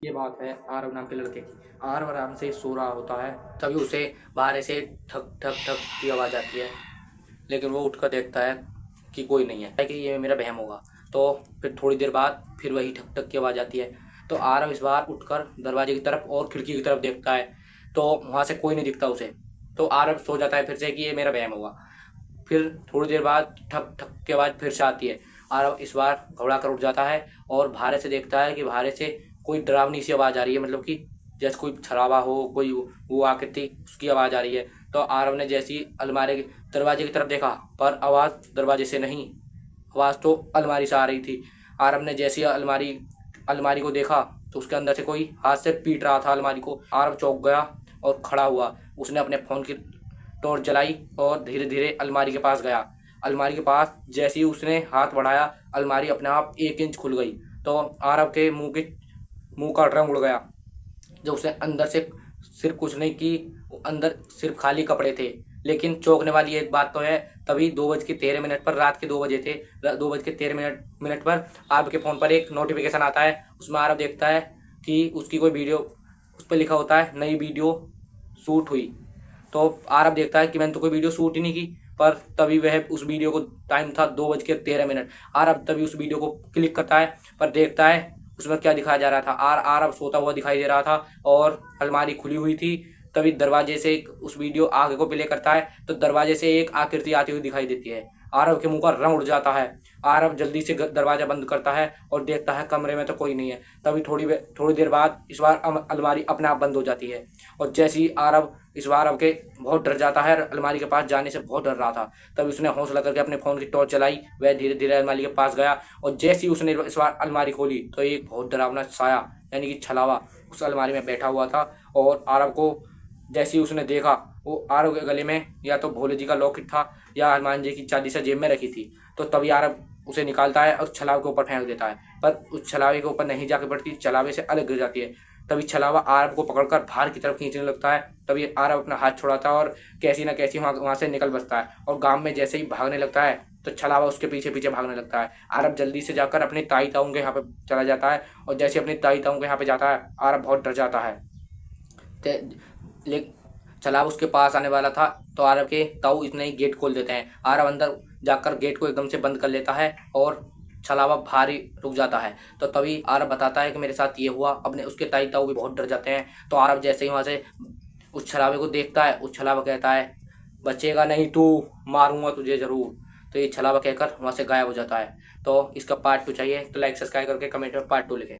ये बात है आरव नाम के लड़के की। आरव आराम से सो रहा होता है, तभी उसे बाहर से ठक ठक ठक की आवाज़ आती है। लेकिन वो उठकर देखता है कि कोई नहीं है, कि ये मेरा वहम होगा। तो फिर थोड़ी देर बाद फिर वही ठक ठक की आवाज़ आती है। तो आरव इस बार उठकर दरवाजे की तरफ और खिड़की की तरफ देखता है, तो वहाँ से कोई नहीं दिखता उसे। तो आरव सो जाता है फिर से कि ये मेरा वहम होगा। फिर थोड़ी देर बाद ठक ठक की आवाज़ फिर से आती है। आरव इस बार घबरा कर उठ जाता है और बाहर से देखता है कि बाहर से कोई डरावनी सी आवाज़ आ रही है, मतलब कि जैसे कोई छलावा हो, कोई वो आकृति, उसकी आवाज़ आ रही है। तो आरव ने जैसी अलमारी के दरवाजे की तरफ देखा, पर आवाज़ दरवाजे से नहीं, आवाज़ तो अलमारी से आ रही थी। आरव ने जैसी अलमारी को देखा तो उसके अंदर से कोई हाथ से पीट रहा था अलमारी को। आरव चौंक गया और खड़ा हुआ। उसने अपने फ़ोन की टॉर्च जलाई और धीरे धीरे अलमारी के पास गया। अलमारी के पास जैसे ही उसने हाथ बढ़ाया, अलमारी अपने आप 1 इंच खुल गई। तो आरव के मुंह का रंग उड़ गया। जब उसने अंदर से सिर्फ कुछ नहीं की, अंदर सिर्फ खाली कपड़े थे। लेकिन चौंकने वाली एक बात तो है, तभी 2:13 पर, रात के 2 बजे थे, 2:13 पर आरव के फ़ोन पर एक नोटिफिकेशन आता है। उसमें आरव देखता है कि उसकी कोई वीडियो, उस पर लिखा होता है नई वीडियो शूट हुई। तो आरव देखता है कि मैंने तो कोई वीडियो शूट ही नहीं की। पर तभी वह उस वीडियो को, टाइम था 2:13। आरव तभी उस वीडियो को क्लिक करता है, पर देखता है उसमें क्या दिखाया जा रहा था। आरव सोता हुआ दिखाई दे रहा था और अलमारी खुली हुई थी। तभी दरवाजे से उस वीडियो आगे को प्ले करता है तो दरवाजे से एक आकृति आती हुई दिखाई देती है। आरव के मुंह का रंग उड़ जाता है। आरव जल्दी से दरवाजा बंद करता है और देखता है कमरे में तो कोई नहीं है। तभी थोड़ी देर बाद इस बार अलमारी अपने आप बंद हो जाती है। और जैसे ही आरव इस बार के बहुत डर जाता है, अलमारी के पास जाने से बहुत डर रहा था। तभी उसने हौसला करके अपने फ़ोन की टॉर्च चलाई। वह धीरे धीरे अलमारी के पास गया और जैसे ही उसने इस बार अलमारी खोली तो एक बहुत डरावना साया, यानी कि छलावा, उस अलमारी में बैठा हुआ था। और आरव को जैसे ही उसने देखा, वो आरव के गले में या तो भोले जी का लॉकेट था या हनुमान जी की चालीसा जेब में रखी थी। तो तभी आरव उसे निकालता है और छलावे के ऊपर फेंक देता है, पर उस छलावे के ऊपर नहीं जाके पड़ती, छलावे से अलग गिर जाती है। तभी छलावा आरव को पकड़कर बाहर की तरफ खींचने लगता है। तभी आरव अपना हाथ छुड़ाता है और कैसी ना कैसी वहाँ से निकल बसता है। और गांव में जैसे ही भागने लगता है तो छलावा उसके पीछे पीछे भागने लगता है। आरव जल्दी से जाकर अपने ताई ताऊ के यहाँ पे चला जाता है और जैसे अपने ताई ताऊ के यहाँ पे जाता है, आरव बहुत डर जाता है। लेकिन छलावा उसके पास आने वाला था तो आरव के ताऊ इतने ही गेट खोल देते हैं। आरव अंदर जाकर गेट को एकदम से बंद कर लेता है और छलावा भारी रुक जाता है। तो तभी आरव बताता है कि मेरे साथ ये हुआ। अपने उसके ताई ताऊ भी बहुत डर जाते हैं। तो आरव जैसे ही वहाँ से उस छलावे को देखता है, उस छलावा कहता है, बचेगा नहीं तू, मारूंगा तुझे ज़रूर। तो ये छलावा कहकर वहाँ से गायब हो जाता है। तो इसका पार्ट 2 चाहिए तो लाइक सब्सक्राइब करके कमेंट में पार्ट 2 लिखें।